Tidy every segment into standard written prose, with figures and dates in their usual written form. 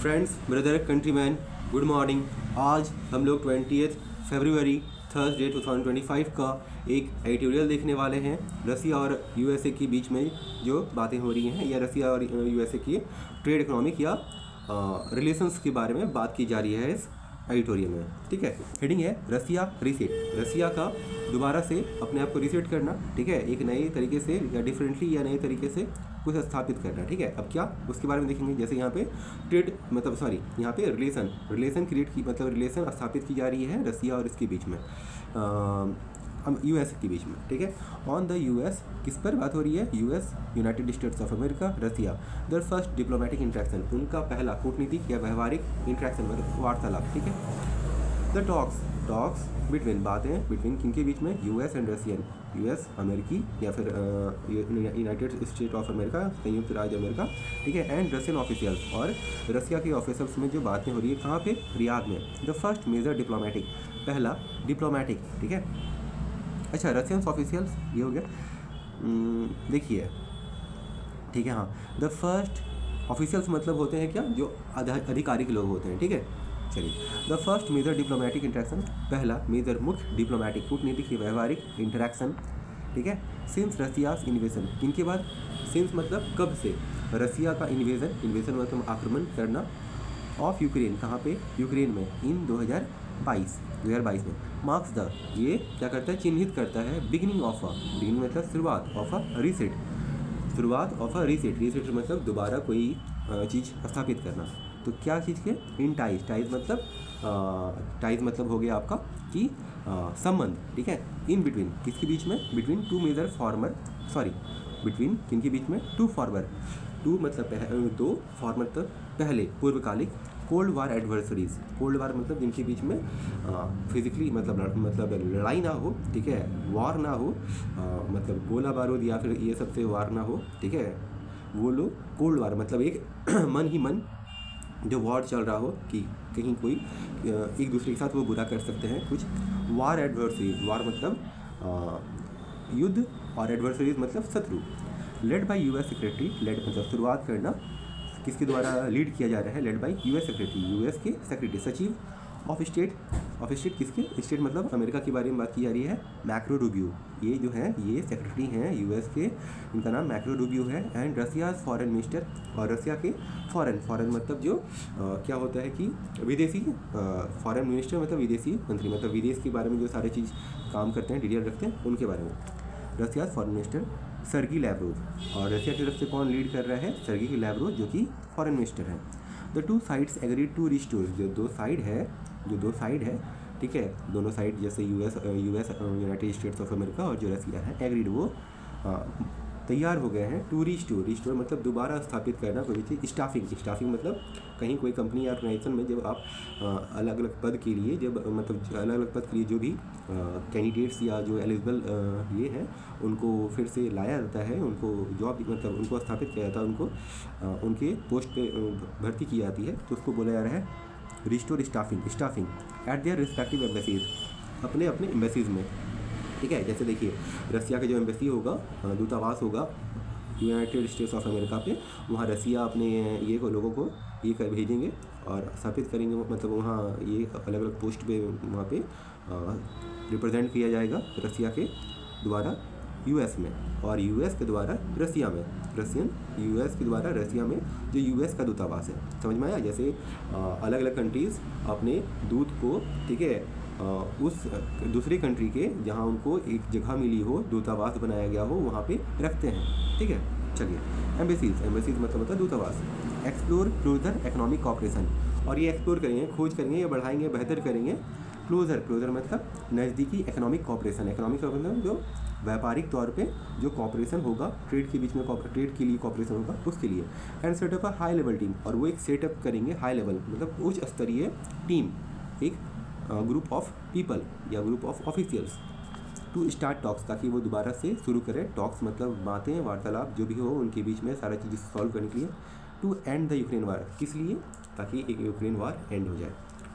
Friends, brother, countryman, good morning. आज हम लोग 20 फरवरी थर्सडे 2025 का एक एडिटोरियल देखने वाले हैं। रसिया और यूएसए के बीच में जो बातें हो रही हैं या रसिया और यूएसए की ट्रेड इकोनॉमिक या रिलेशंस के बारे में बात की जा रही है इस एडिटोरियल में। ठीक है, हेडिंग है रसिया रीसेट। रसिया का दोबारा से अपने आप को रीसेट करना, ठीक है, एक नए तरीके से या डिफरेंटली या नए तरीके से कुछ स्थापित करना। ठीक है, अब क्या उसके बारे में देखेंगे। जैसे यहाँ पे ट्रेड यहाँ पे रिलेशन क्रिएट की रिलेशन स्थापित की जा रही है रसिया और इसके बीच में, यूएस के बीच में। ठीक है, ऑन द यूएस किस पर बात हो रही है? US, United States of America, Russia, the first diplomatic interaction, उनका पहला कूटनीतिक या व्यवहारिक इंट्रैक्शन वार्तालाप। ठीक है, द टॉक्स बिटवीन, बातें बिटवीन किनके बीच में? यूएस एंड रसियन, यूएस अमेरिकी या फिर यूनाइटेड स्टेट ऑफ अमेरिका, संयुक्त राज्य अमेरिका। ठीक है, एंड रशियन ऑफिशियल्स, और रसिया के ऑफिसर्स में जो बातें हो रही है कहाँ पे? रियाद में। द फर्स्ट मेजर डिप्लोमेटिक, पहला डिप्लोमेटिक। ठीक है, अच्छा, रशियन ऑफिशियल्स ये हो गया। देखिए, ठीक है, हाँ, द फर्स्ट ऑफिशियल्स मतलब होते हैं क्या? जो आधिकारिक लोग होते हैं। ठीक है, चलिए, the first major diplomatic interaction, पहला मेजर मुख्य डिप्लोमेटिक कूटनीतिक व्यवहारिक इंटरेक्शन। ठीक है, सिंस रसियास इन्वेजन, किनके बाद? सिंस मतलब कब से, रसिया का इन्वेजन मतलब आक्रमण करना, ऑफ यूक्रेन, कहाँ पे? यूक्रेन में, इन 2022 में। मार्क्स द, ये क्या करता है? चिन्हित करता है बिगिनिंग मतलब शुरुआत, ऑफ अ रीसेट, शुरुआत ऑफ अ रीसेट। रीसेट मतलब दोबारा कोई चीज़ स्थापित करना। तो क्या चीज़ के? इन टाइज मतलब हो गया आपका कि संबंध। ठीक है, इन बिटवीन, किसके बीच में? बिटवीन टू मेजर बिटवीन किनके बीच में? टू मतलब दो, फॉर्मर मतलब पहले, पूर्वकालिक, cold war adversaries, cold war मतलब जिनके बीच में फिजिकली मतलब लड़ाई ना हो। ठीक है, वार ना हो, मतलब गोला बारूद या फिर ये सबसे वार ना हो। ठीक है, वो लोग कोल्ड वार मतलब एक मन ही मन जो वॉर चल रहा हो कि कहीं कोई एक दूसरे के साथ वो बुरा कर सकते हैं कुछ। वार एडवर्सरीज, वार मतलब युद्ध और एडवर्सरीज मतलब शत्रु। Led by US secretary, led मतलब शुरुआत करना, किसके द्वारा लीड किया जा रहा है? Lead by US secretary, US के सेक्रेटरी, सचिव ऑफ स्टेट किसके? स्टेट मतलब अमेरिका के बारे में बात की जा रही है। मैक्रो रूबियो, ये जो है ये सेक्रेटरी हैं यूएस के, इनका नाम मैक्रो रूबियो है। एंड रसिया फॉरेन मिनिस्टर, और रसिया के फॉरेन मतलब जो क्या होता है कि विदेशी, फॉरेन मिनिस्टर मतलब विदेशी मंत्री, मतलब विदेश के बारे में जो सारे चीज़ काम करते हैं, डिटेल रखते हैं, उनके बारे में। रसिया फॉरेन मिनिस्टर सर्गी लैवरोव, और रसिया की तरफ से कौन लीड कर रहा है? सर्गी लैवरोव, जो कि फॉरेन मिनिस्टर हैं। The two sides agreed to restore, जो दो साइड है, ठीक है, दोनों साइड जैसे US United States of America और जो रसिया है, एग्रीड, वो तैयार हो गए हैं टू रिस्टोर मतलब दोबारा स्थापित करना कोई चीज़। स्टाफिंग मतलब कहीं कोई कंपनी या ऑर्गेनाइजेशन में जब आप अलग अलग पद के लिए जो भी कैंडिडेट्स या जो एलिजिबल ये हैं उनको फिर से लाया जाता है, उनको जॉब मतलब उनको स्थापित किया जाता है, उनको उनके पोस्ट पे भर्ती की जाती है, तो उसको बोला जा रहा है restore staffing eight their respective embassies, अपने एम्बेसीज में। ठीक है, जैसे देखिए, रसिया का जो एम्बेसी होगा, दूतावास होगा यूनाइटेड स्टेट्स ऑफ अमेरिका पे, वहाँ रसिया अपने ये को लोगों को ये कर भेजेंगे और स्थापित करेंगे, मतलब वहाँ ये अलग अलग पोस्ट पे वहाँ पे रिप्रेजेंट किया जाएगा रसिया के द्वारा यूएस में, और यूएस के द्वारा रसिया में, यूएस के द्वारा रसिया में जो यूएस का दूतावास है। समझ में आया? जैसे अलग अलग कंट्रीज़ अपने दूत को, ठीक है, उस दूसरी कंट्री के जहाँ उनको एक जगह मिली हो, दूतावास बनाया गया हो, वहाँ पे रखते हैं। ठीक है, चलिए, एम्बेसीज मतलब दूतावास। एक्सप्लोर क्लोजर इकोनॉमिक कॉपरेशन, और ये एक्सप्लोर करेंगे, खोज करेंगे या बढ़ाएंगे, बेहतर करेंगे। क्लोजर मतलब नज़दीकी इकोनॉमिक कॉपरेशन मतलब जो व्यापारिक तौर पे जो कॉपरेशन होगा, ट्रेड के बीच में ट्रेड के लिए कॉपरेशन होगा, उसके लिए। And setup a high level team, और वो एक सेटअप करेंगे हाई लेवल मतलब उच्च स्तरीय टीम, एक ग्रुप ऑफ पीपल या group of officials to start talks, ताकि वो दोबारा से शुरू करें। टॉक्स मतलब बातें, वार्तालाप जो भी हो उनके बीच में सारा चीज़ सॉल्व करने के लिए। To end the Ukraine war, किस लिए? ताकि एक यूक्रेन वार एंड हो जाए।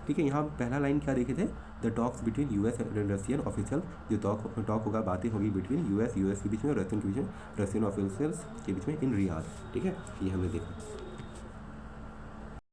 ठीक है, यहाँ पहला लाइन क्या देखे थे? The talks between US and Russian official, जो टॉक होगा, बातें होगी बिटवीन यूएस के बीच में, रशियन के बीच में, रशियन ऑफिशियल्स के बीच में इन रियाद। ठीक है, ये हमने देखा।